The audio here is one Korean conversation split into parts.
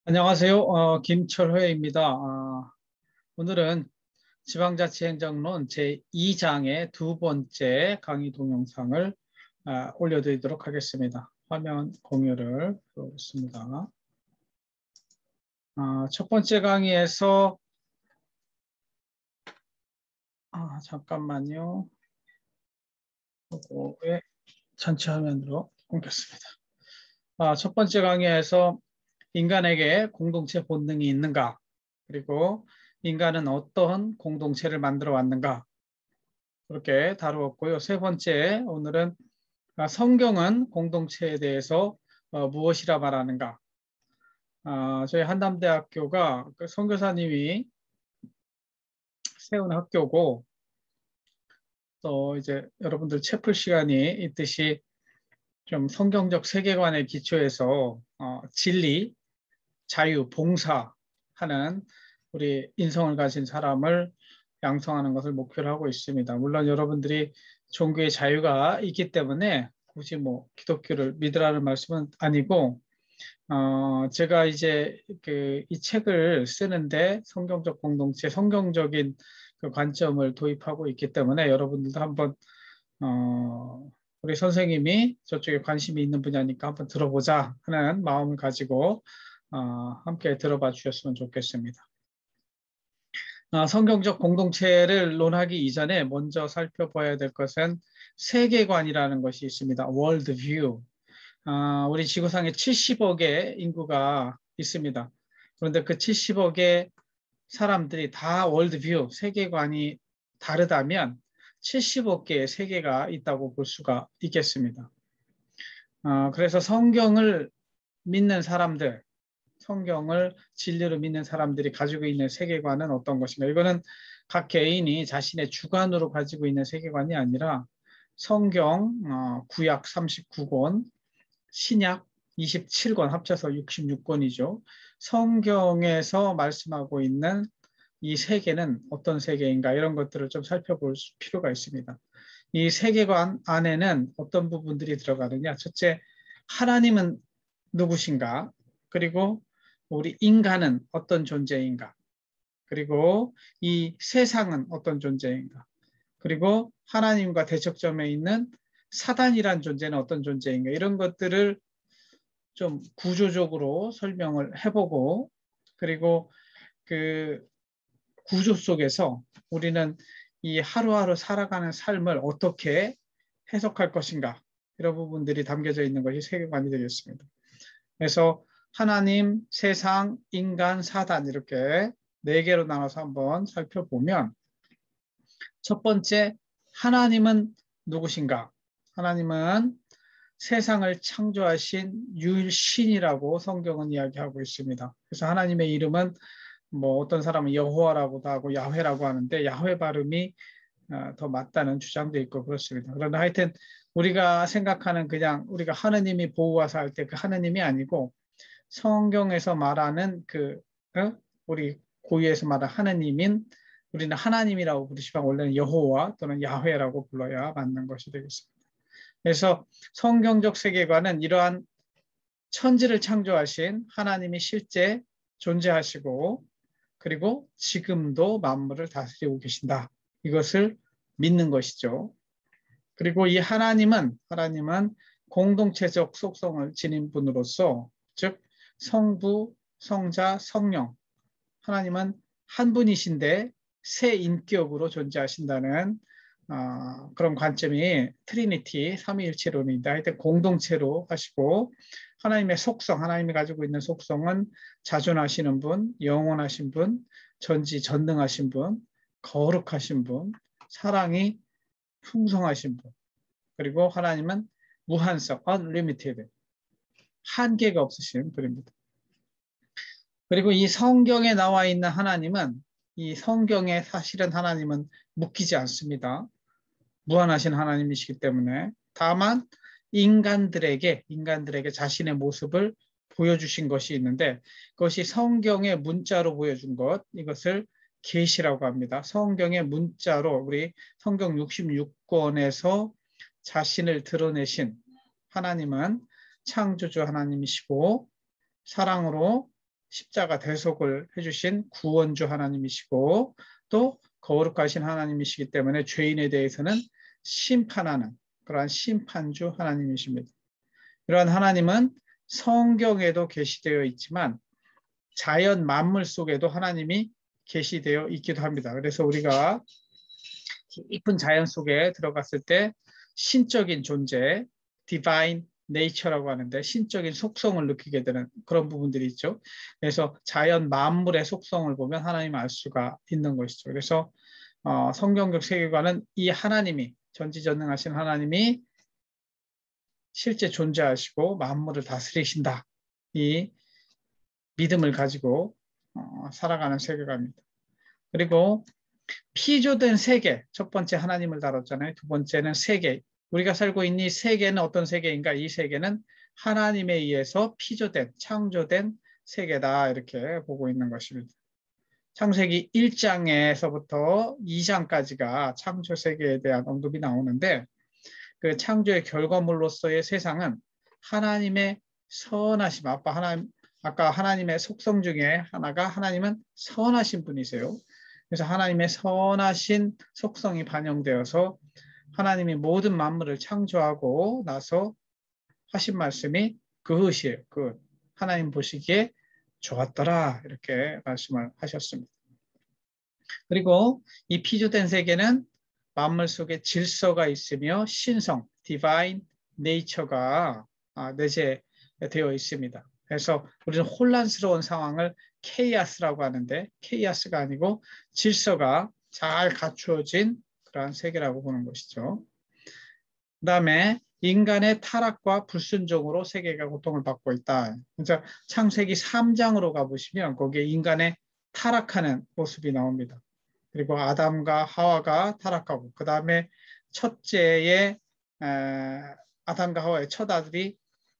안녕하세요. 김철회입니다. 오늘은 지방자치행정론 제2장의 두 번째 강의 동영상을 올려드리도록 하겠습니다. 화면 공유를 해보겠습니다. 첫 번째 강의에서 잠깐만요. 요거에 전체 화면으로 옮겼습니다. 첫 번째 강의에서 인간에게 공동체 본능이 있는가, 그리고 인간은 어떤 공동체를 만들어 왔는가, 그렇게 다루었고요. 세 번째, 오늘은 성경은 공동체에 대해서 무엇이라 말하는가. 저희 한남대학교가 그 선교사님이 세운 학교고, 또 이제 여러분들 채플 시간이 있듯이 좀 성경적 세계관에 기초해서 진리, 자유, 봉사하는 우리 인성을 가진 사람을 양성하는 것을 목표로 하고 있습니다. 물론 여러분들이 종교의 자유가 있기 때문에 굳이 뭐 기독교를 믿으라는 말씀은 아니고, 제가 이제 이 책을 쓰는데 성경적 공동체, 성경적인 그 관점을 도입하고 있기 때문에 여러분들도 한번 우리 선생님이 저쪽에 관심이 있는 분야니까 한번 들어보자 하는 마음을 가지고 함께 들어봐 주셨으면 좋겠습니다. 성경적 공동체를 논하기 이전에 먼저 살펴봐야 될 것은 세계관이라는 것이 있습니다. World View. 우리 지구상에 70억의 인구가 있습니다. 그런데 그 70억의 사람들이 다 월드뷰, 세계관이 다르다면 70억 개의 세계가 있다고 볼 수가 있겠습니다. 그래서 성경을 믿는 사람들, 성경을 진리로 믿는 사람들이 가지고 있는 세계관은 어떤 것인가? 이거는 각 개인이 자신의 주관으로 가지고 있는 세계관이 아니라 성경 구약 39권, 신약 27권 합쳐서 66권이죠. 성경에서 말씀하고 있는 이 세계는 어떤 세계인가, 이런 것들을 좀 살펴볼 필요가 있습니다. 이 세계관 안에는 어떤 부분들이 들어가느냐. 첫째, 하나님은 누구신가? 그리고 우리 인간은 어떤 존재인가? 그리고 이 세상은 어떤 존재인가? 그리고 하나님과 대척점에 있는 사단이란 존재는 어떤 존재인가? 이런 것들을 좀 구조적으로 설명을 해보고, 그리고 그 구조 속에서 우리는 이 하루하루 살아가는 삶을 어떻게 해석할 것인가, 이런 부분들이 담겨져 있는 것이 세계관이 되겠습니다. 그래서 하나님, 세상, 인간, 사단, 이렇게 네 개로 나눠서 한번 살펴보면, 첫 번째, 하나님은 누구신가? 하나님은 세상을 창조하신 유일신이라고 성경은 이야기하고 있습니다. 그래서 하나님의 이름은 뭐 어떤 사람은 여호와라고도 하고 야훼라고 하는데, 야훼 발음이 더 맞다는 주장도 있고 그렇습니다. 그러나 하여튼 우리가 생각하는, 그냥 우리가 하느님이 보호하사 할 때 그 하느님이 아니고, 성경에서 말하는 우리 고유에서 말하는 하느님인, 우리는 하나님이라고 부르시면 원래는 여호와 또는 야훼라고 불러야 맞는 것이 되겠습니다. 그래서 성경적 세계관은 이러한 천지를 창조하신 하나님이 실제 존재하시고, 그리고 지금도 만물을 다스리고 계신다, 이것을 믿는 것이죠. 그리고 이 하나님은 공동체적 속성을 지닌 분으로서, 즉 성부, 성자, 성령, 하나님은 한 분이신데 세 인격으로 존재하신다는 그런 관점이 트리니티, 삼위일체론입니다. 하여튼 공동체로 하시고, 하나님의 속성, 하나님이 가지고 있는 속성은 자존하시는 분, 영원하신 분, 전지전능하신 분, 거룩하신 분, 사랑이 풍성하신 분, 그리고 하나님은 무한성, unlimited, 한계가 없으신 분입니다. 그리고 이 성경에 나와 있는 하나님은, 이 성경에 사실은 하나님은 묶이지 않습니다. 무한하신 하나님이시기 때문에. 다만 인간들에게 자신의 모습을 보여주신 것이 있는데, 그것이 성경의 문자로 보여준 것, 이것을 계시라고 합니다. 성경의 문자로, 우리 성경 66권에서 자신을 드러내신 하나님은 창조주 하나님이시고, 사랑으로 십자가 대속을 해주신 구원주 하나님이시고 또 거룩하신 하나님이시기 때문에 죄인에 대해서는 심판하는 그러한 심판주 하나님이십니다. 이러한 하나님은 성경에도 계시되어 있지만 자연 만물 속에도 하나님이 계시되어 있기도 합니다. 그래서 우리가 깊은 자연 속에 들어갔을 때 신적인 존재, divine nature라고 하는데 신적인 속성을 느끼게 되는 그런 부분들이 있죠. 그래서 자연 만물의 속성을 보면 하나님을 알 수가 있는 것이죠. 그래서 성경적 세계관은 이 하나님이 전지전능하신 하나님이 실제 존재하시고 만물을 다스리신다. 이 믿음을 가지고 살아가는 세계관입니다. 그리고 피조된 세계, 첫 번째 하나님을 다뤘잖아요. 두 번째는 세계. 우리가 살고 있는 이 세계는 어떤 세계인가? 이 세계는 하나님에 의해서 피조된, 창조된 세계다. 이렇게 보고 있는 것입니다. 창세기 1장에서부터 2장까지가 창조 세계에 대한 언급이 나오는데 그 창조의 결과물로서의 세상은 하나님의 선하심, 아까 하나님의 속성 중에 하나가 하나님은 선하신 분이세요. 그래서 하나님의 선하신 속성이 반영되어서 하나님이 모든 만물을 창조하고 나서 하신 말씀이 그것이에요. 그 하나님 보시기에 좋았더라 이렇게 말씀을 하셨습니다. 그리고 이 피조된 세계는 만물 속에 질서가 있으며 신성, divine nature가 내재되어 있습니다. 그래서 우리는 혼란스러운 상황을 케이아스라고 하는데 케이아스가 아니고 질서가 잘 갖추어진 그러한 세계라고 보는 것이죠. 그 다음에 인간의 타락과 불순종으로 세계가 고통을 받고 있다. 그래서 창세기 3장으로 가보시면 거기에 인간의 타락하는 모습이 나옵니다. 그리고 아담과 하와가 타락하고 그 다음에 첫째의 아담과 하와의 첫 아들이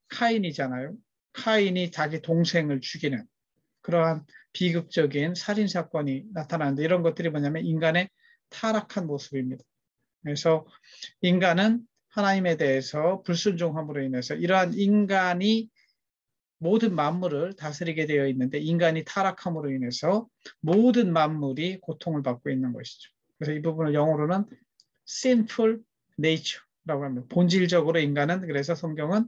카인이잖아요. 카인이 자기 동생을 죽이는 그러한 비극적인 살인사건이 나타나는데 이런 것들이 뭐냐면 인간의 타락한 모습입니다. 그래서 인간은 하나님에 대해서 불순종함으로 인해서 이러한 인간이 모든 만물을 다스리게 되어 있는데 인간이 타락함으로 인해서 모든 만물이 고통을 받고 있는 것이죠. 그래서 이 부분을 영어로는 sinful nature라고 합니다. 본질적으로 인간은 그래서 성경은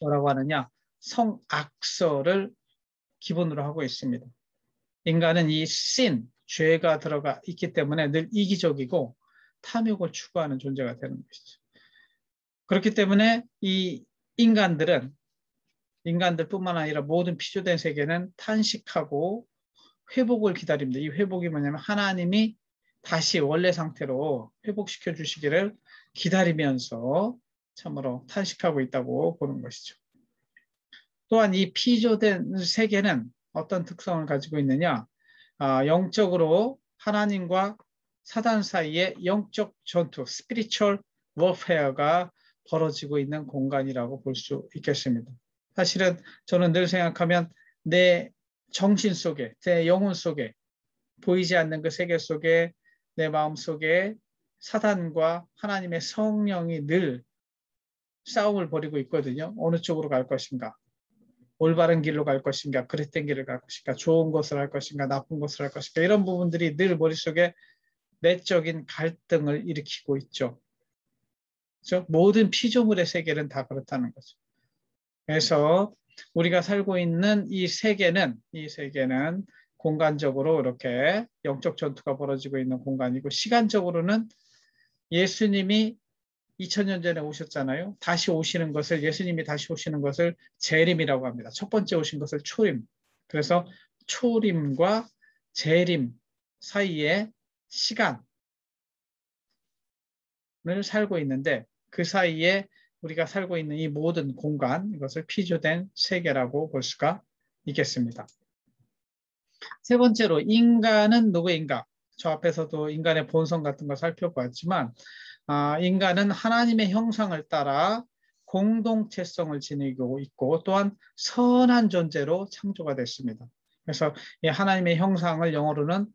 뭐라고 하느냐? 성악설을 기본으로 하고 있습니다. 인간은 이 sin, 죄가 들어가 있기 때문에 늘 이기적이고 탐욕을 추구하는 존재가 되는 것이죠. 그렇기 때문에 이 인간들뿐만 아니라 모든 피조된 세계는 탄식하고 회복을 기다립니다. 이 회복이 뭐냐면 하나님이 다시 원래 상태로 회복시켜 주시기를 기다리면서 참으로 탄식하고 있다고 보는 것이죠. 또한 이 피조된 세계는 어떤 특성을 가지고 있느냐? 영적으로 하나님과 사단 사이에 영적 전투, spiritual warfare가 벌어지고 있는 공간이라고 볼 수 있겠습니다. 사실은 저는 늘 생각하면 내 정신 속에, 내 영혼 속에 보이지 않는 그 세계 속에 내 마음 속에 사단과 하나님의 성령이 늘 싸움을 벌이고 있거든요. 어느 쪽으로 갈 것인가? 올바른 길로 갈 것인가? 그릇된 길을 갈 것인가? 좋은 것을 할 것인가? 나쁜 것을 할 것인가? 이런 부분들이 늘 머릿속에 내적인 갈등을 일으키고 있죠. 그렇죠? 모든 피조물의 세계는 다 그렇다는 거죠. 그래서 우리가 살고 있는 이 세계는 공간적으로 이렇게 영적 전투가 벌어지고 있는 공간이고 시간적으로는 예수님이 2000년 전에 오셨잖아요. 예수님이 다시 오시는 것을 재림이라고 합니다. 첫 번째 오신 것을 초림. 그래서 초림과 재림 사이에 시간을 살고 있는데 그 사이에 우리가 살고 있는 이 모든 공간, 이것을 피조된 세계라고 볼 수가 있겠습니다. 세 번째로 인간은 누구인가? 저 앞에서도 인간의 본성 같은 거 살펴보았지만 인간은 하나님의 형상을 따라 공동체성을 지니고 있고 또한 선한 존재로 창조가 됐습니다. 그래서 이 하나님의 형상을 영어로는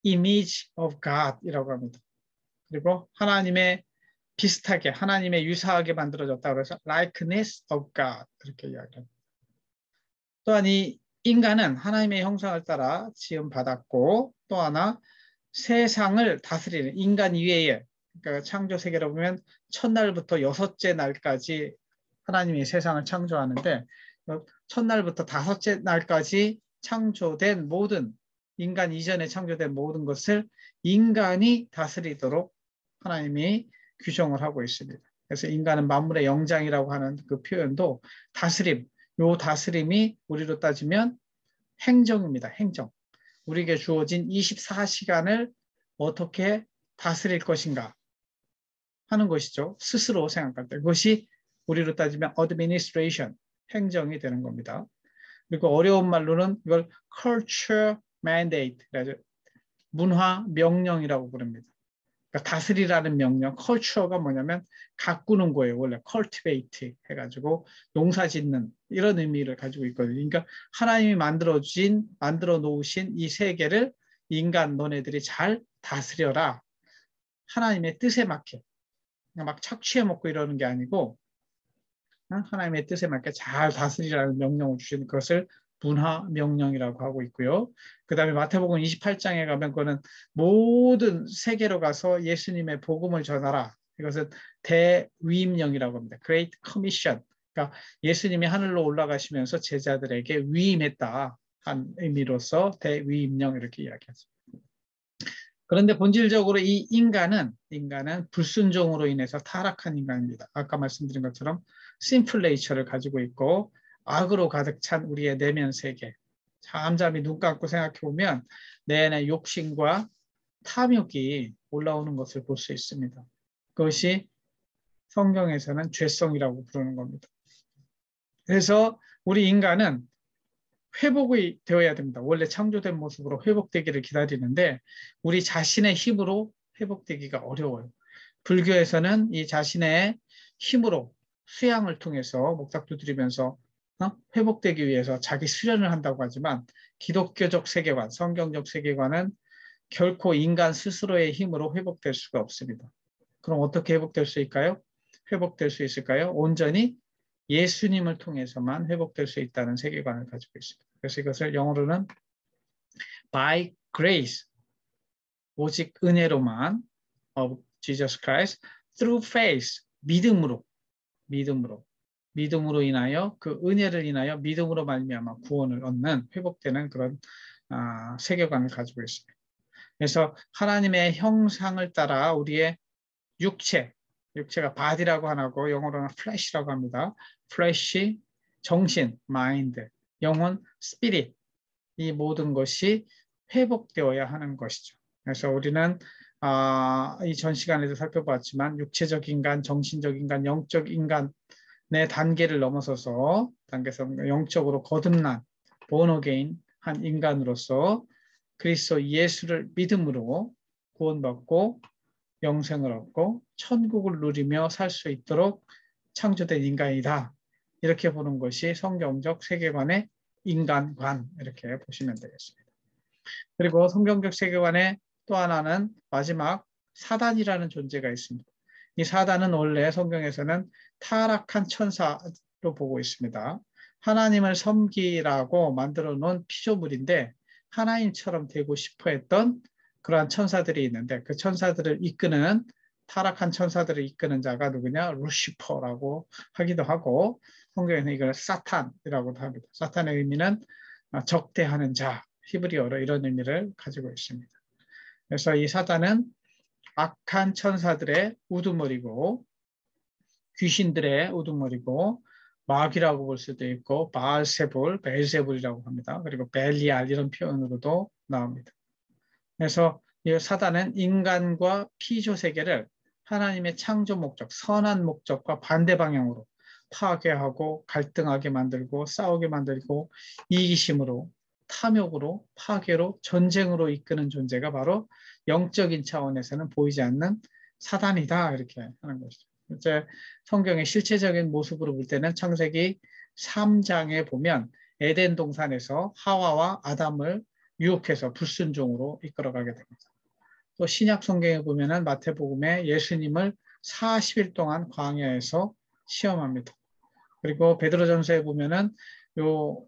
image of God이라고 합니다. 그리고 하나님의 비슷하게 하나님의 유사하게 만들어졌다고 해서 likeness of God 그렇게 이야기합니다. 또한 이 인간은 하나님의 형상을 따라 지음받았고 또 하나 세상을 다스리는 인간 이외에 그러니까 창조 세계로 보면 첫날부터 여섯째 날까지 하나님이 세상을 창조하는데 첫날부터 다섯째 날까지 창조된 모든 인간 이전에 창조된 모든 것을 인간이 다스리도록 하나님이 규정을 하고 있습니다. 그래서 인간은 만물의 영장이라고 하는 그 표현도 다스림, 요 다스림이 우리로 따지면 행정입니다. 행정. 우리에게 주어진 24시간을 어떻게 다스릴 것인가 하는 것이죠. 스스로 생각할 때. 그것이 우리로 따지면 administration, 행정이 되는 겁니다. 그리고 어려운 말로는 이걸 culture mandate, 문화 명령이라고 부릅니다. 그러니까 다스리라는 명령, culture가 뭐냐면 가꾸는 거예요. 원래 cultivate 해가지고 농사 짓는 이런 의미를 가지고 있거든요. 그러니까 하나님이 만들어 놓으신 이 세계를 인간 너네들이 잘 다스려라. 하나님의 뜻에 맞게. 막 착취해 먹고 이러는 게 아니고 하나님의 뜻에 맞게 잘 다스리라는 명령을 주신 것을 문화 명령이라고 하고 있고요. 그 다음에 마태복음 28장에 가면 그거는 모든 세계로 가서 예수님의 복음을 전하라. 이것은 대위임령이라고 합니다. Great Commission. 그러니까 예수님이 하늘로 올라가시면서 제자들에게 위임했다 한 의미로서 대위임령 이렇게 이야기하죠. 그런데 본질적으로 이 인간은 불순종으로 인해서 타락한 인간입니다. 아까 말씀드린 것처럼 심플 네이처를 가지고 있고 악으로 가득 찬 우리의 내면 세계. 잠잠히 눈 감고 생각해 보면 내 안에 욕심과 탐욕이 올라오는 것을 볼 수 있습니다. 그것이 성경에서는 죄성이라고 부르는 겁니다. 그래서 우리 인간은 회복이 되어야 됩니다. 원래 창조된 모습으로 회복되기를 기다리는데 우리 자신의 힘으로 회복되기가 어려워요. 불교에서는 이 자신의 힘으로 수양을 통해서 목탁도 드리면서 회복되기 위해서 자기 수련을 한다고 하지만 기독교적 세계관, 성경적 세계관은 결코 인간 스스로의 힘으로 회복될 수가 없습니다. 그럼 어떻게 회복될 수 있을까요? 회복될 수 있을까요? 온전히 예수님을 통해서만 회복될 수 있다는 세계관을 가지고 있습니다. 그래서 이것을 영어로는 by grace, 오직 은혜로만 of Jesus Christ, through faith, 믿음으로 인하여 그 은혜를 인하여 믿음으로 말미암아 구원을 얻는 회복되는 그런 세계관을 가지고 있습니다. 그래서 하나님의 형상을 따라 우리의 육체가 body라고 하고 영어로는 flesh라고 합니다. flesh, 정신, mind, 영혼, spirit 이 모든 것이 회복되어야 하는 것이죠. 그래서 우리는 이 전 시간에도 살펴봤지만 육체적 인간, 정신적 인간, 영적 인간의 단계를 넘어서서 영적으로 거듭난 born again 한 인간으로서 그리스도 예수를 믿음으로 구원받고 영생을 얻고 천국을 누리며 살 수 있도록 창조된 인간이다. 이렇게 보는 것이 성경적 세계관의 인간관 이렇게 보시면 되겠습니다. 그리고 성경적 세계관의 또 하나는 마지막 사단이라는 존재가 있습니다. 이 사단은 원래 성경에서는 타락한 천사로 보고 있습니다. 하나님을 섬기라고 만들어 놓은 피조물인데 하나님처럼 되고 싶어 했던 그러한 천사들이 있는데 그 천사들을 이끄는 타락한 천사들을 이끄는 자가 누구냐? 루시퍼라고 하기도 하고 성경에는 이걸 사탄이라고도 합니다. 사탄의 의미는 적대하는 자, 히브리어로 이런 의미를 가지고 있습니다. 그래서 이 사단은 악한 천사들의 우두머리고 귀신들의 우두머리고 마귀라고 볼 수도 있고 바알세불, 벨세불이라고 합니다. 그리고 벨리알 이런 표현으로도 나옵니다. 그래서 이 사단은 인간과 피조 세계를 하나님의 창조 목적, 선한 목적과 반대 방향으로 파괴하고 갈등하게 만들고 싸우게 만들고 이기심으로 탐욕으로 파괴로 전쟁으로 이끄는 존재가 바로 영적인 차원에서는 보이지 않는 사단이다 이렇게 하는 것이죠. 이제 성경의 실체적인 모습으로 볼 때는 창세기 3장에 보면 에덴 동산에서 하와와 아담을 유혹해서 불순종으로 이끌어가게 됩니다. 또 신약 성경에 보면은 마태복음에 예수님을 40일 동안 광야에서 시험합니다. 그리고 베드로전서에 보면은 요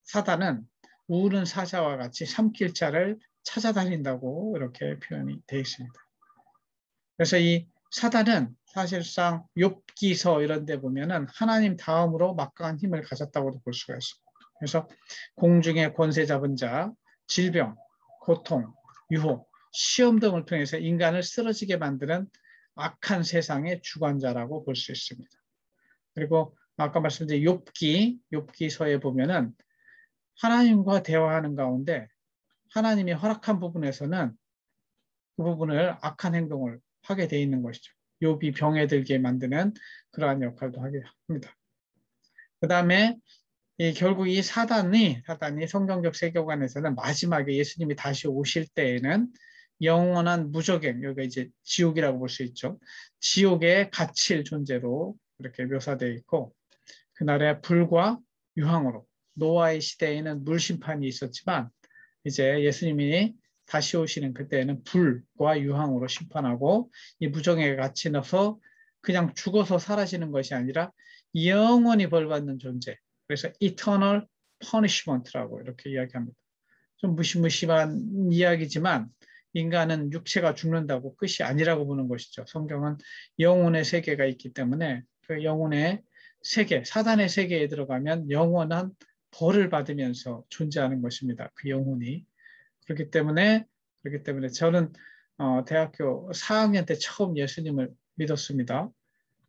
사단은 우는 사자와 같이 삼킬 자를 찾아다닌다고 이렇게 표현이 되어 있습니다. 그래서 이 사단은 사실상 욥기서 이런 데 보면은 하나님 다음으로 막강한 힘을 가졌다고도 볼 수가 있습니다. 그래서 공중의 권세 잡은 자, 질병, 고통, 유혹, 시험 등을 통해서 인간을 쓰러지게 만드는 악한 세상의 주관자라고 볼 수 있습니다. 그리고 아까 말씀드린 욥기서에 보면은 하나님과 대화하는 가운데 하나님이 허락한 부분에서는 그 부분을 악한 행동을 하게 돼 있는 것이죠. 욥이 병에 들게 만드는 그러한 역할도 하게 합니다. 그 다음에 결국 이 사단이 성경적 세계관에서는 마지막에 예수님이 다시 오실 때에는 영원한 무저갱, 여기가 이제 지옥이라고 볼 수 있죠. 지옥에 갇힐 존재로 이렇게 묘사되어 있고, 그날의 불과 유황으로, 노아의 시대에는 물심판이 있었지만 이제 예수님이 다시 오시는 그때에는 불과 유황으로 심판하고, 이 무정에 갇혀 넣어서 그냥 죽어서 사라지는 것이 아니라 영원히 벌받는 존재. 그래서 eternal punishment라고 이렇게 이야기합니다. 좀 무시무시한 이야기지만 인간은 육체가 죽는다고 끝이 아니라고 보는 것이죠. 성경은 영혼의 세계가 있기 때문에 그 영혼의 세계, 사단의 세계에 들어가면 영원한 벌을 받으면서 존재하는 것입니다. 그 영혼이. 그렇기 때문에 저는 대학교 4학년 때 처음 예수님을 믿었습니다.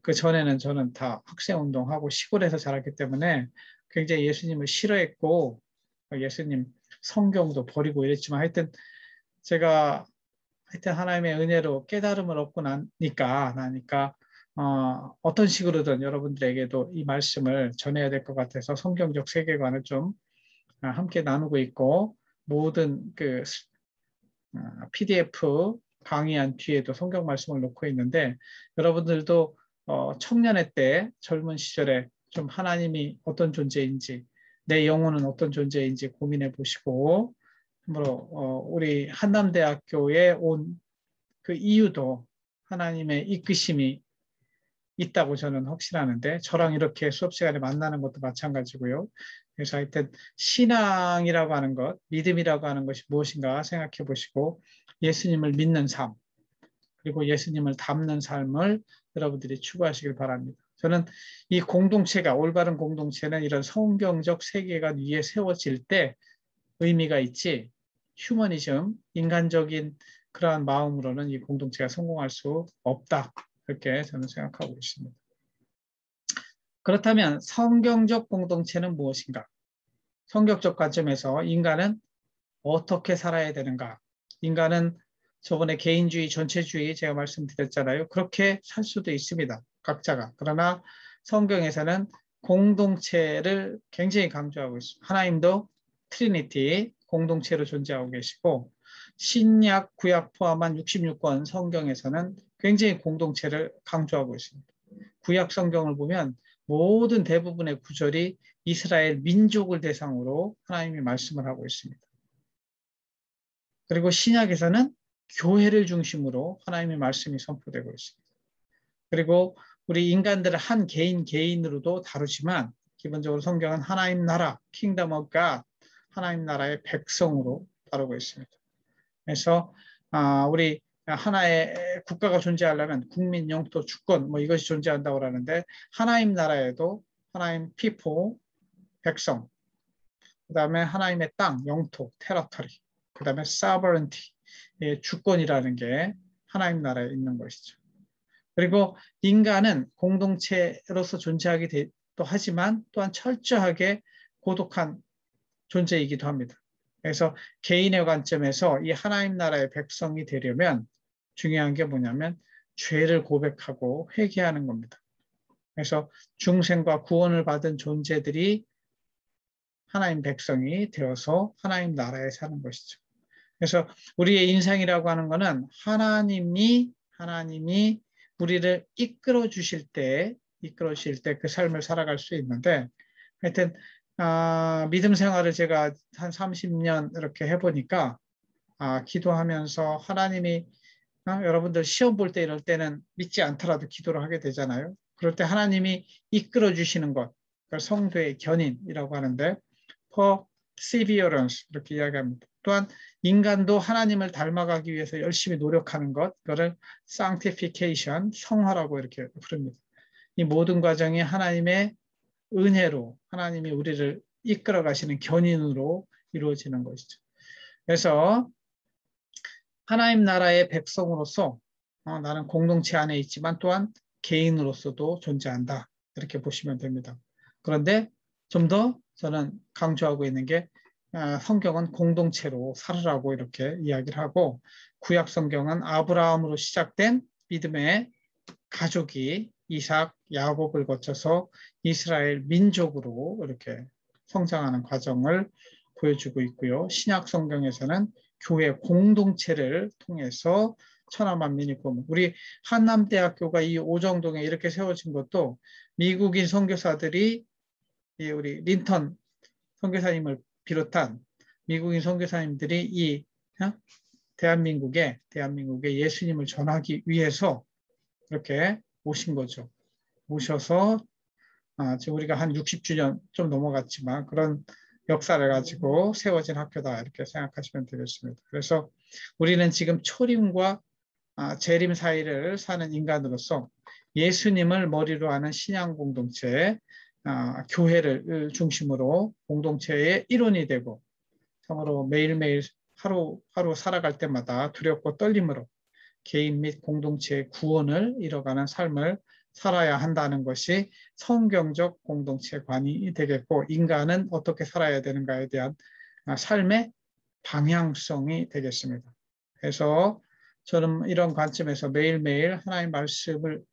그 전에는 저는 다 학생운동하고 시골에서 자랐기 때문에 굉장히 예수님을 싫어했고, 예수님 성경도 버리고 이랬지만 제가 하나님의 은혜로 깨달음을 얻고 나니까 어떤 식으로든 여러분들에게도 이 말씀을 전해야 될 것 같아서 성경적 세계관을 좀 함께 나누고 있고, 모든 그 PDF 강의한 뒤에도 성경 말씀을 놓고 있는데, 여러분들도 청년의 때, 젊은 시절에 좀 하나님이 어떤 존재인지, 내 영혼은 어떤 존재인지 고민해 보시고, 우리 한남대학교에 온 그 이유도 하나님의 이끄심이 있다고 저는 확신하는데, 저랑 이렇게 수업 시간에 만나는 것도 마찬가지고요. 그래서 하여튼 신앙이라고 하는 것, 믿음이라고 하는 것이 무엇인가 생각해 보시고, 예수님을 믿는 삶, 그리고 예수님을 닮는 삶을 여러분들이 추구하시길 바랍니다. 저는 이 공동체가, 올바른 공동체는 이런 성경적 세계관 위에 세워질 때 의미가 있지, 휴머니즘, 인간적인 그러한 마음으로는 이 공동체가 성공할 수 없다. 그렇게 저는 생각하고 있습니다. 그렇다면 성경적 공동체는 무엇인가? 성경적 관점에서 인간은 어떻게 살아야 되는가? 인간은 저번에 개인주의, 전체주의 제가 말씀드렸잖아요. 그렇게 살 수도 있습니다. 각자가. 그러나 성경에서는 공동체를 굉장히 강조하고 있습니다. 하나님도 트리니티, 공동체로 존재하고 계시고, 신약, 구약 포함한 66권 성경에서는 굉장히 공동체를 강조하고 있습니다. 구약 성경을 보면 모든 대부분의 구절이 이스라엘 민족을 대상으로 하나님이 말씀을 하고 있습니다. 그리고 신약에서는 교회를 중심으로 하나님의 말씀이 선포되고 있습니다. 그리고 우리 인간들을 한 개인으로도 다루지만 기본적으로 성경은 하나님 나라, 킹덤 오브 갓, 하나님 나라의 백성으로 다루고 있습니다. 그래서 우리 하나의 국가가 존재하려면 국민, 영토, 주권 이것이 존재한다고 하는데, 하나님 나라에도 하나님 people, 백성, 그 다음에 하나님의 땅, 영토, 테러터리, 그 다음에 sovereignty, 주권이라는 게 하나님 나라에 있는 것이죠. 그리고 인간은 공동체로서 존재하기도 하지만 또한 철저하게 고독한 존재이기도 합니다. 그래서 개인의 관점에서 이 하나님 나라의 백성이 되려면 중요한 게 뭐냐면 죄를 고백하고 회개하는 겁니다. 그래서 중생과 구원을 받은 존재들이 하나님 백성이 되어서 하나님 나라에 사는 것이죠. 그래서 우리의 인생이라고 하는 것은 하나님이 우리를 이끌어 주실 때 그 삶을 살아갈 수 있는데, 하여튼 믿음 생활을 제가 한 30년 이렇게 해보니까 기도하면서 하나님이 여러분들 시험 볼 때 이럴 때는 믿지 않더라도 기도를 하게 되잖아요. 그럴 때 하나님이 이끌어 주시는 것, 그걸 성도의 견인이라고 하는데, perseverance 이렇게 이야기합니다. 또한 인간도 하나님을 닮아가기 위해서 열심히 노력하는 것, 그거를 sanctification, 성화라고 이렇게 부릅니다. 이 모든 과정이 하나님의 은혜로 하나님이 우리를 이끌어 가시는 견인으로 이루어지는 것이죠. 그래서 하나님 나라의 백성으로서 나는 공동체 안에 있지만 또한 개인으로서도 존재한다. 이렇게 보시면 됩니다. 그런데 좀 더 저는 강조하고 있는 게 성경은 공동체로 살으라고 이렇게 이야기를 하고 구약 성경은 아브라함으로 시작된 믿음의 가족이 이삭, 야곱을 거쳐서 이스라엘 민족으로 이렇게 성장하는 과정을 보여주고 있고요. 신약 성경에서는 교회 공동체를 통해서 천하만민이 꿈. 우리 한남대학교가 이 오정동에 이렇게 세워진 것도 미국인 선교사들이 우리 린턴 선교사님을 비롯한 미국인 선교사님들이 이 대한민국에 예수님을 전하기 위해서 이렇게 오신 거죠. 오셔서 지금 우리가 한 60주년 좀 넘어갔지만 그런 역사를 가지고 세워진 학교다 이렇게 생각하시면 되겠습니다. 그래서 우리는 지금 초림과 재림 사이를 사는 인간으로서 예수님을 머리로 하는 신앙 공동체, 교회를 중심으로 공동체의 일원이 되고 참으로 매일매일 하루하루 살아갈 때마다 두렵고 떨림으로 개인 및 공동체의 구원을 이뤄가는 삶을 살아야 한다는 것이 성경적 공동체관이 되겠고 인간은 어떻게 살아야 되는가에 대한 삶의 방향성이 되겠습니다. 그래서 저는 이런 관점에서 매일매일 하나님 말씀을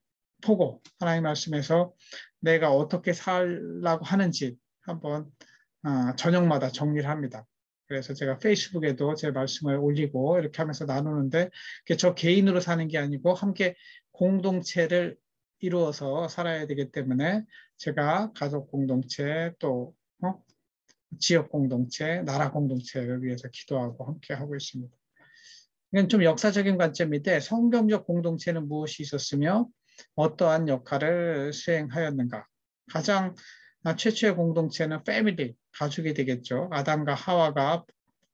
보고 하나님 말씀에서 내가 어떻게 살라고 하는지 한번 저녁마다 정리를 합니다. 그래서 제가 페이스북에도 제 말씀을 올리고 이렇게 하면서 나누는데 저 개인으로 사는 게 아니고 함께 공동체를 이루어서 살아야 되기 때문에 제가 가족 공동체 또 지역 공동체, 나라 공동체를 위해서 기도하고 함께 하고 있습니다. 이건 좀 역사적인 관점인데 성경적 공동체는 무엇이 있었으며 어떠한 역할을 수행하였는가. 가장 최초의 공동체는 패밀리, 가족이 되겠죠. 아담과 하와가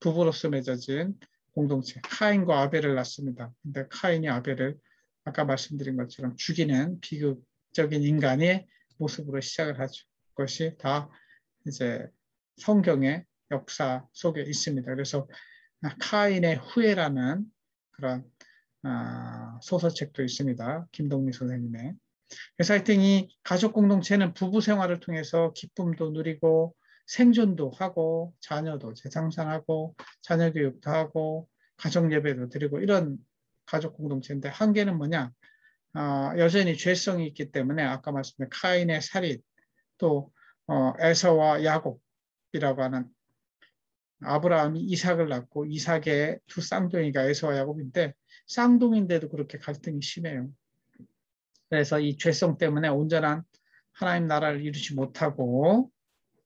부부로서 맺어진 공동체. 카인과 아벨을 낳습니다. 근데 카인이 아벨을 아까 말씀드린 것처럼 죽이는 비극적인 인간의 모습으로 시작을 하죠. 그것이 다 이제 성경의 역사 속에 있습니다. 그래서 카인의 후예라는 그런 소설책도 있습니다. 김동미 선생님의. 그래서 하여튼 이 가족 공동체는 부부 생활을 통해서 기쁨도 누리고 생존도 하고 자녀도 재창산하고 자녀 교육도 하고 가정 예배도 드리고 이런 가족 공동체인데 한계는 뭐냐? 여전히 죄성이 있기 때문에 아까 말씀드린 카인의 살인 또 에서와 야곱이라고 하는 아브라함이 이삭을 낳고 이삭의 두 쌍둥이가 에서와 야곱인데 쌍둥이인데도 그렇게 갈등이 심해요. 그래서 이 죄성 때문에 온전한 하나님 나라를 이루지 못하고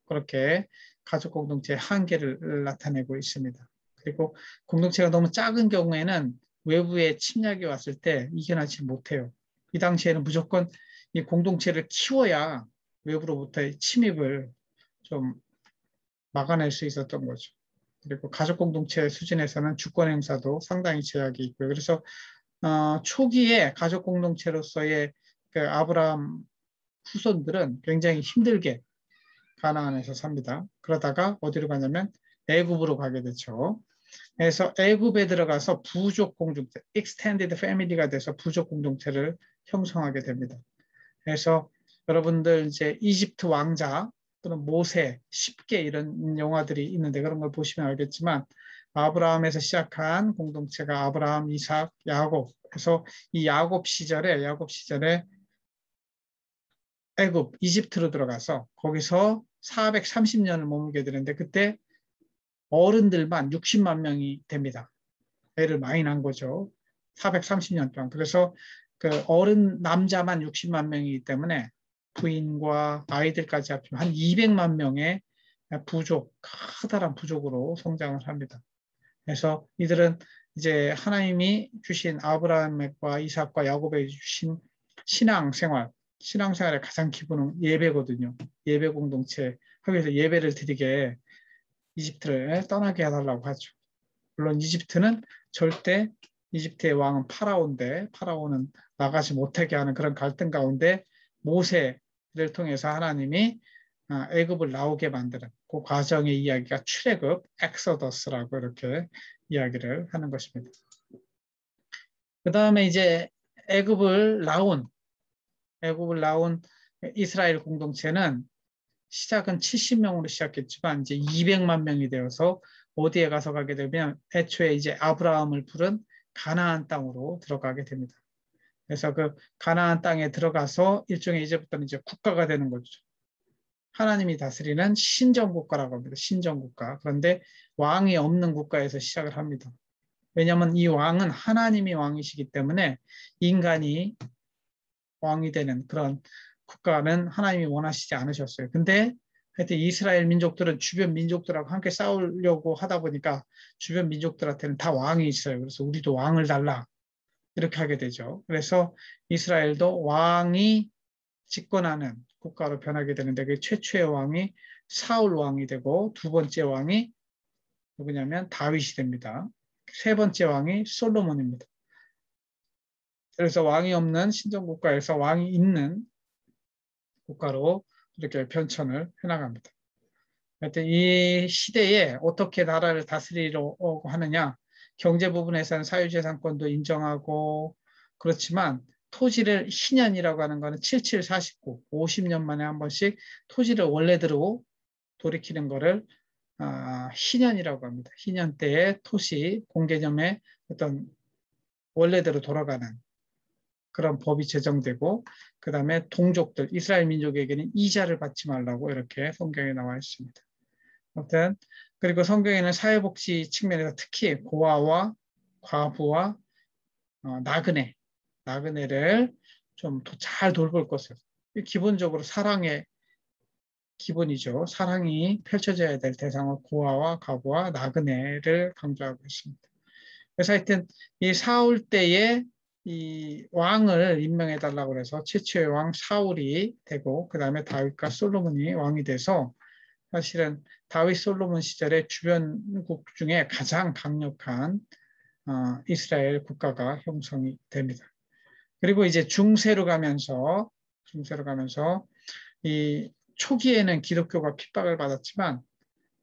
그렇게 가족 공동체의 한계를 나타내고 있습니다. 그리고 공동체가 너무 작은 경우에는 외부의 침략이 왔을 때 이겨내지 못해요. 이 당시에는 무조건 이 공동체를 키워야 외부로부터의 침입을 좀 막아낼 수 있었던 거죠. 그리고 가족 공동체 수준에서는 주권 행사도 상당히 제약이 있고요. 그래서 초기에 가족 공동체로서의 그 아브라함 후손들은 굉장히 힘들게 가나안에서 삽니다. 그러다가 어디로 가냐면 애굽으로 가게 되죠. 그래서 애굽에 들어가서 부족 공동체, extended family가 돼서 부족 공동체를 형성하게 됩니다. 그래서 여러분들 이제 이집트 왕자 또는 모세, 10개 이런 영화들이 있는데 그런 걸 보시면 알겠지만 아브라함에서 시작한 공동체가 아브라함, 이삭, 야곱. 그래서 이 야곱 시절에 애굽, 이집트로 들어가서 거기서 430년을 머물게 되는데 그때 어른들만 60만 명이 됩니다. 애를 많이 낳은 거죠. 430년 동안. 그래서 그 어른 남자만 60만 명이기 때문에 부인과 아이들까지 합치면 한 200만 명의 부족, 커다란 부족으로 성장을 합니다. 그래서 이들은 이제 하나님이 주신 아브라함과 이삭과 야곱에 주신 신앙생활의 가장 기본은 예배거든요. 예배 공동체 하기 위해서 예배를 드리게 이집트를 떠나게 해달라고 하죠. 물론 이집트는 절대 이집트의 왕은 파라오인데 파라오는 나가지 못하게 하는 그런 갈등 가운데 모세를 통해서 하나님이 애굽을 나오게 만드는 그 과정의 이야기가 출애굽, 엑소더스라고 이렇게 이야기를 하는 것입니다. 그 다음에 이제 애굽을 나온 이스라엘 공동체는 시작은 70명으로 시작했지만 이제 200만 명이 되어서 어디에 가서 가게 되면 애초에 이제 아브라함을 부른 가나안 땅으로 들어가게 됩니다. 그래서 그 가나안 땅에 들어가서 일종의 이제부터는 이제 국가가 되는 거죠. 하나님이 다스리는 신정국가라고 합니다. 신정국가. 그런데 왕이 없는 국가에서 시작을 합니다. 왜냐하면 이 왕은 하나님이 왕이시기 때문에 인간이 왕이 되는 그런 국가는 하나님이 원하시지 않으셨어요. 근데 하여튼 이스라엘 민족들은 주변 민족들하고 함께 싸우려고 하다 보니까 주변 민족들한테는 다 왕이 있어요. 그래서 우리도 왕을 달라. 이렇게 하게 되죠. 그래서 이스라엘도 왕이 집권하는 국가로 변하게 되는데 그 최초의 왕이 사울 왕이 되고 두 번째 왕이 누구냐면 다윗이 됩니다. 세 번째 왕이 솔로몬입니다. 그래서 왕이 없는 신정국가에서 왕이 있는 국가로 이렇게 변천을 해나갑니다. 하여튼 이 시대에 어떻게 나라를 다스리려고 하느냐, 경제 부분에서는 사유재산권도 인정하고 그렇지만 토지를 희년이라고 하는 것은 7749, 50년 만에 한 번씩 토지를 원래대로 돌이키는 것을 희년이라고 합니다. 희년 때에 토시 공개념의 어떤 원래대로 돌아가는 그런 법이 제정되고 그 다음에 동족들, 이스라엘 민족에게는 이자를 받지 말라고 이렇게 성경에 나와 있습니다. 아무튼 그리고 성경에는 사회복지 측면에서 특히 고아와 과부와 나그네를 좀 잘 돌볼 것을 기본적으로 사랑의 기본이죠. 사랑이 펼쳐져야 될 대상은 고아와 과부와 나그네를 강조하고 있습니다. 그래서 하여튼 이 사울 때에 이 왕을 임명해 달라고 해서 최초의 왕 사울이 되고 그 다음에 다윗과 솔로몬이 왕이 돼서 사실은 다윗 솔로몬 시절에 주변국 중에 가장 강력한 이스라엘 국가가 형성이 됩니다. 그리고 이제 중세로 가면서 이 초기에는 기독교가 핍박을 받았지만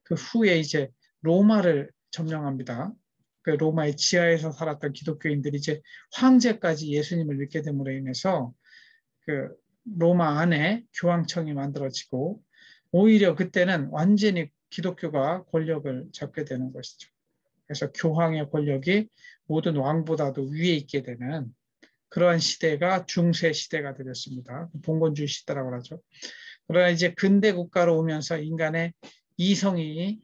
그 후에 이제 로마를 점령합니다. 그 로마의 지하에서 살았던 기독교인들이 이제 황제까지 예수님을 믿게 됨으로 인해서 그 로마 안에 교황청이 만들어지고 오히려 그때는 완전히 기독교가 권력을 잡게 되는 것이죠. 그래서 교황의 권력이 모든 왕보다도 위에 있게 되는 그러한 시대가 중세 시대가 되었습니다. 봉건주의 시대라고 하죠. 그러나 이제 근대 국가로 오면서 인간의 이성이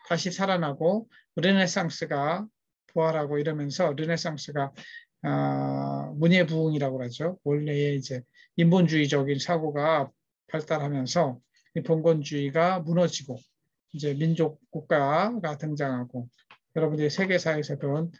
다시 살아나고 르네상스가 부활하고 이러면서 르네상스가 문예부흥이라고 하죠. 원래의 이제 인본주의적인 사고가 발달하면서 이 봉건주의가 무너지고 이제 민족 국가가 등장하고 여러분들이 세계사에서 배운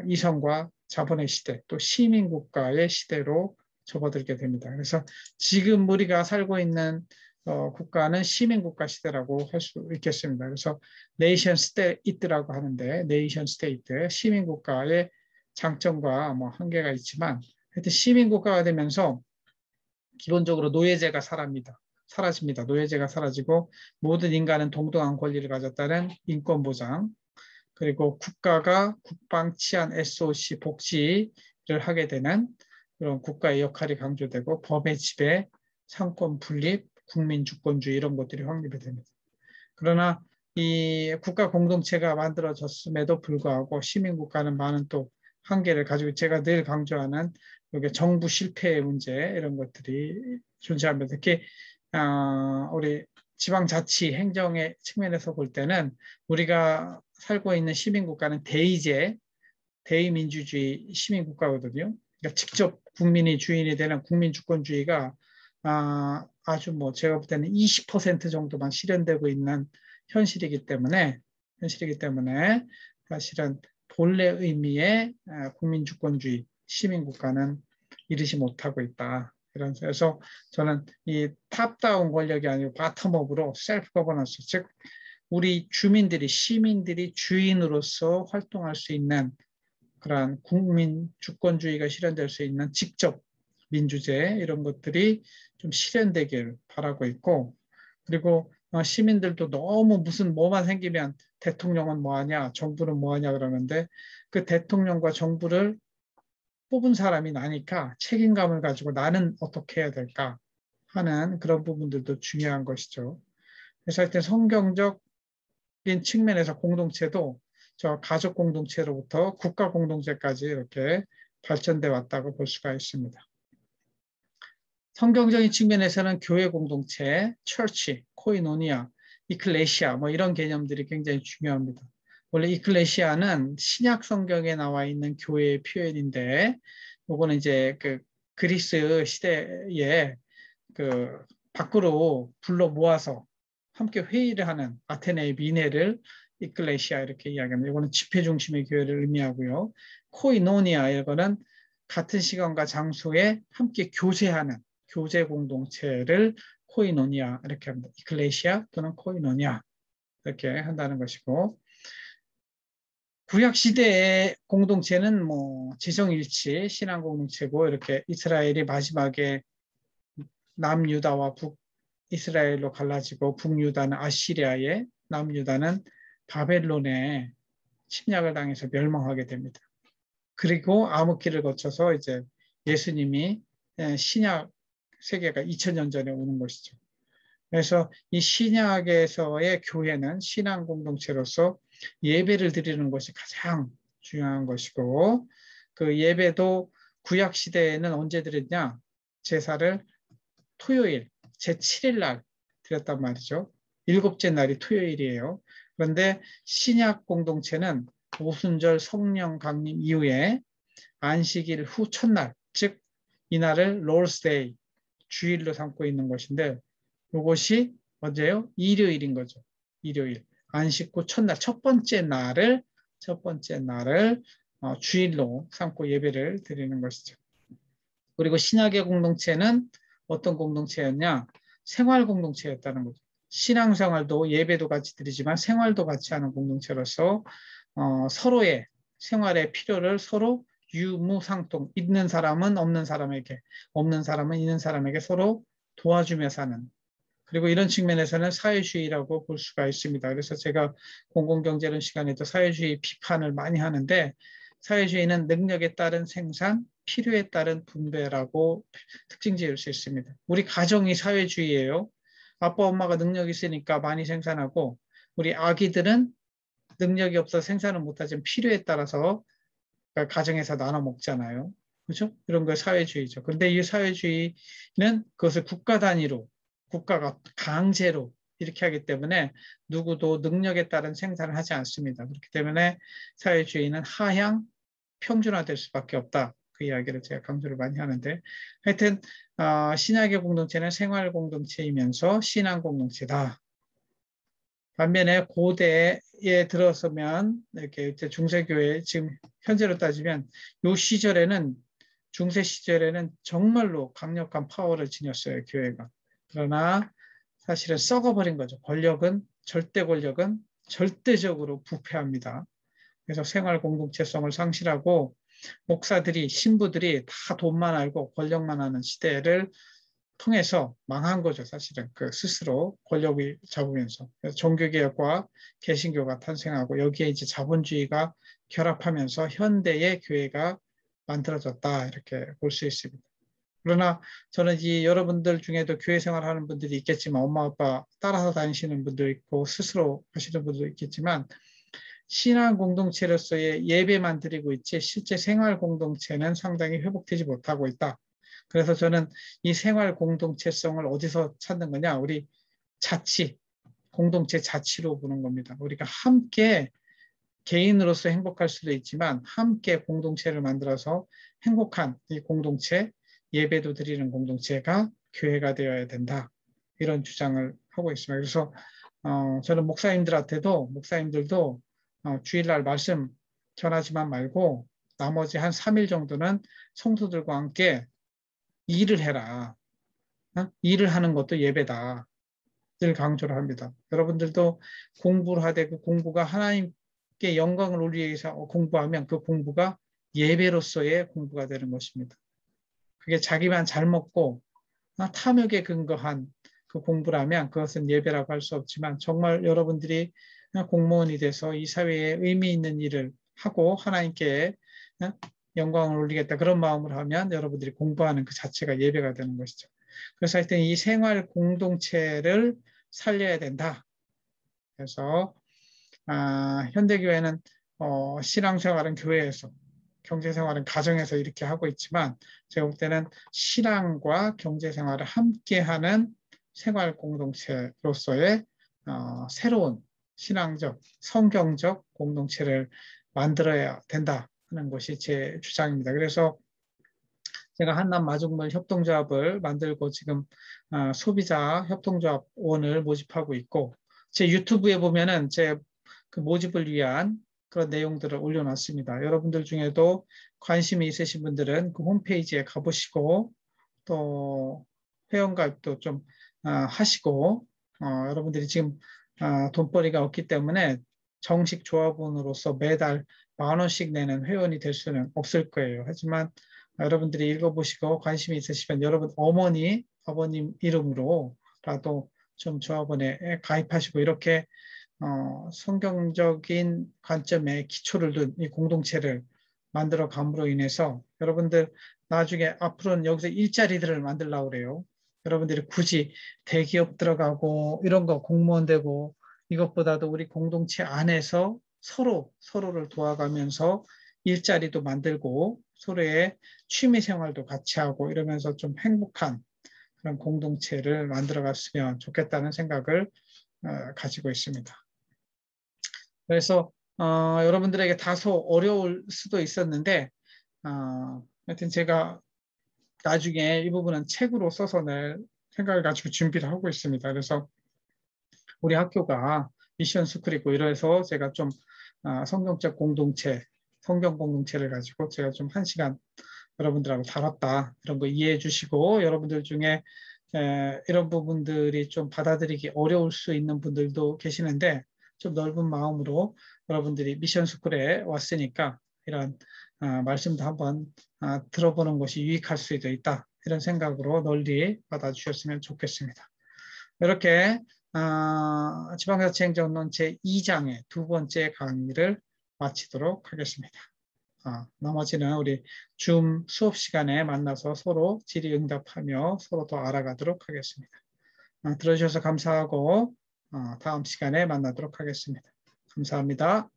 이성과 자본의 시대 또 시민 국가의 시대로 접어들게 됩니다. 그래서 지금 우리가 살고 있는 국가는 시민국가 시대라고 할 수 있겠습니다. 그래서 네이션 스테이트라고 하는데 네이션 스테이트 시민국가의 장점과 뭐 한계가 있지만 하여튼 시민국가가 되면서 기본적으로 노예제가 사라집니다. 노예제가 사라지고 모든 인간은 동등한 권리를 가졌다는 인권 보장 그리고 국가가 국방, 치안, SOC, 복지를 하게 되는 그런 국가의 역할이 강조되고 법의 지배, 상권 분립, 국민 주권주의 이런 것들이 확립이 됩니다. 그러나 이 국가 공동체가 만들어졌음에도 불구하고 시민국가는 많은 또 한계를 가지고 제가 늘 강조하는 여기 정부 실패의 문제 이런 것들이 존재합니다. 특히 우리 지방자치 행정의 측면에서 볼 때는 우리가 살고 있는 시민국가는 대의민주주의 시민국가거든요. 그러니까 직접 국민이 주인이 되는 국민주권주의가 아주 뭐 제가 볼 때는 20% 정도만 실현되고 있는 현실이기 때문에 사실은 본래 의미의 국민주권주의 시민국가는 이르지 못하고 있다. 그래서 저는 이 탑다운 권력이 아니고 바텀업으로 셀프 거버넌스 즉 우리 주민들이, 시민들이 주인으로서 활동할 수 있는 그러한 국민 주권주의가 실현될 수 있는 직접 민주제 이런 것들이 좀 실현되길 바라고 있고, 그리고 시민들도 너무 무슨 뭐만 생기면 대통령은 뭐하냐, 정부는 뭐하냐 그러는데 그 대통령과 정부를 뽑은 사람이 나니까 책임감을 가지고 나는 어떻게 해야 될까 하는 그런 부분들도 중요한 것이죠. 그래서 하여튼 성경적인 측면에서 공동체도 저 가족 공동체로부터 국가 공동체까지 이렇게 발전돼 왔다고 볼 수가 있습니다. 성경적인 측면에서는 교회 공동체, 처치, 코이노니아, 이클레시아 뭐 이런 개념들이 굉장히 중요합니다. 원래 이클레시아는 신약 성경에 나와 있는 교회의 표현인데, 요거는 이제 그 그리스 시대에 그 밖으로 불러 모아서 함께 회의를 하는 아테네의 민회를 이클레시아 이렇게 이야기합니다. 이거는 집회 중심의 교회를 의미하고요. 코이노니아 이거는 같은 시간과 장소에 함께 교제하는 교제 공동체를 코이노니아 이렇게 합니다. 이클레시아 또는 코이노니아 이렇게 한다는 것이고, 구약 시대의 공동체는 뭐 지성일치 신앙 공동체고, 이렇게 이스라엘이 마지막에 남유다와 북이스라엘로 갈라지고 북유다는 아시리아에, 남유다는 바벨론에 침략을 당해서 멸망하게 됩니다. 그리고 암흑기를 거쳐서 이제 예수님이 신약 세계가 2000년 전에 오는 것이죠. 그래서 이 신약에서의 교회는 신앙 공동체로서 예배를 드리는 것이 가장 중요한 것이고, 그 예배도 구약 시대에는 언제 드렸냐? 제사를 토요일, 제7일 날 드렸단 말이죠. 일곱째 날이 토요일이에요. 그런데 신약 공동체는 오순절 성령 강림 이후에 안식일 후 첫날, 즉 이날을 롤스데이, 주일로 삼고 있는 것인데, 이것이 언제요? 일요일인 거죠. 일요일. 안식 후 첫날, 첫 번째 날을 주일로 삼고 예배를 드리는 것이죠. 그리고 신약의 공동체는 어떤 공동체였냐? 생활 공동체였다는 거죠. 신앙생활도 예배도 같이 드리지만 생활도 같이 하는 공동체로서 서로의 생활의 필요를 서로 유무상통, 있는 사람은 없는 사람에게, 없는 사람은 있는 사람에게 서로 도와주며 사는, 그리고 이런 측면에서는 사회주의라고 볼 수가 있습니다. 그래서 제가 공공경제론 시간에도 사회주의 비판을 많이 하는데, 사회주의는 능력에 따른 생산, 필요에 따른 분배라고 특징 지을 수 있습니다. 우리 가정이 사회주의예요. 아빠, 엄마가 능력이 있으니까 많이 생산하고, 우리 아기들은 능력이 없어서 생산을 못하지만 필요에 따라서 가정에서 나눠 먹잖아요. 그렇죠? 이런 거 사회주의죠. 그런데 이 사회주의는 그것을 국가 단위로, 국가가 강제로 이렇게 하기 때문에 누구도 능력에 따른 생산을 하지 않습니다. 그렇기 때문에 사회주의는 하향 평준화될 수밖에 없다. 그 이야기를 제가 강조를 많이 하는데, 하여튼 신약의 공동체는 생활 공동체이면서 신앙 공동체다. 반면에 고대에 들어서면 이렇게 중세교회, 지금 현재로 따지면 이 시절에는, 중세 시절에는 정말로 강력한 파워를 지녔어요, 교회가. 그러나 사실은 썩어버린 거죠. 절대 권력은 절대적으로 부패합니다. 그래서 생활 공동체성을 상실하고 목사들이, 신부들이 다 돈만 알고 권력만 하는 시대를 통해서 망한 거죠, 사실은. 그 스스로 권력을 잡으면서. 그래서 종교개혁과 개신교가 탄생하고 여기에 이제 자본주의가 결합하면서 현대의 교회가 만들어졌다, 이렇게 볼 수 있습니다. 그러나 저는 이 여러분들 중에도 교회 생활하는 분들이 있겠지만, 엄마 아빠 따라서 다니시는 분도 있고 스스로 하시는 분도 있겠지만, 신앙 공동체로서의 예배만 드리고 있지 실제 생활 공동체는 상당히 회복되지 못하고 있다. 그래서 저는 이 생활 공동체성을 어디서 찾는 거냐? 우리 자치, 공동체 자치로 보는 겁니다. 우리가 함께 개인으로서 행복할 수도 있지만 함께 공동체를 만들어서 행복한 이 공동체, 예배도 드리는 공동체가 교회가 되어야 된다. 이런 주장을 하고 있습니다. 그래서 저는 목사님들도 주일날 말씀 전하지만 말고 나머지 한 3일 정도는 성도들과 함께 일을 해라. 일을 하는 것도 예배다. 늘 강조를 합니다. 여러분들도 공부를 하되 그 공부가 하나님께 영광을 올리기 위해서 공부하면 그 공부가 예배로서의 공부가 되는 것입니다. 그게 자기만 잘 먹고 탐욕에 근거한 그 공부라면 그것은 예배라고 할 수 없지만 정말 여러분들이 공무원이 돼서 이 사회에 의미 있는 일을 하고 하나님께 영광을 올리겠다 그런 마음을 하면 여러분들이 공부하는 그 자체가 예배가 되는 것이죠. 그래서 하여튼 이 생활 공동체를 살려야 된다. 그래서 현대교회는 신앙생활은 교회에서, 경제생활은 가정에서 이렇게 하고 있지만 제가 볼 때는 신앙과 경제생활을 함께하는 생활 공동체로서의 새로운 신앙적, 성경적 공동체를 만들어야 된다 하는 것이 제 주장입니다. 그래서 제가 한남마중물 협동조합을 만들고 지금 소비자 협동조합원을 모집하고 있고 제 유튜브에 보면은 제 그 모집을 위한 그런 내용들을 올려놨습니다. 여러분들 중에도 관심이 있으신 분들은 그 홈페이지에 가보시고 또 회원가입도 좀 하시고 여러분들이 지금 돈벌이가 없기 때문에 정식 조합원으로서 매달 10,000원씩 내는 회원이 될 수는 없을 거예요. 하지만 여러분들이 읽어보시고 관심이 있으시면 여러분 어머니, 아버님 이름으로라도 좀 조합원에 가입하시고 이렇게 성경적인 관점에 기초를 둔 이 공동체를 만들어 감으로 인해서 여러분들 나중에 앞으로는 여기서 일자리들을 만들려고 그래요. 여러분들이 굳이 대기업 들어가고 이런 거 공무원 되고 이것보다도 우리 공동체 안에서 서로를 도와가면서 일자리도 만들고 서로의 취미 생활도 같이 하고 이러면서 좀 행복한 그런 공동체를 만들어 갔으면 좋겠다는 생각을 가지고 있습니다. 그래서 여러분들에게 다소 어려울 수도 있었는데 하여튼 제가 나중에 이 부분은 책으로 써서 낼 생각을 가지고 준비를 하고 있습니다. 그래서 우리 학교가 미션 스쿨이고 이래서 제가 좀 성경적 공동체, 성경 공동체를 가지고 제가 좀 1시간 여러분들하고 다뤘다. 이런 거 이해해 주시고 여러분들 중에 이런 부분들이 좀 받아들이기 어려울 수 있는 분들도 계시는데 좀 넓은 마음으로 여러분들이 미션 스쿨에 왔으니까 이런 말씀도 한번 들어보는 것이 유익할 수도 있다. 이런 생각으로 널리 받아주셨으면 좋겠습니다. 이렇게 지방자치행정론 제2장의 2번째 강의를 마치도록 하겠습니다. 나머지는 우리 줌 수업 시간에 만나서 서로 질의응답하며 서로 더 알아가도록 하겠습니다. 들어주셔서 감사하고 다음 시간에 만나도록 하겠습니다. 감사합니다.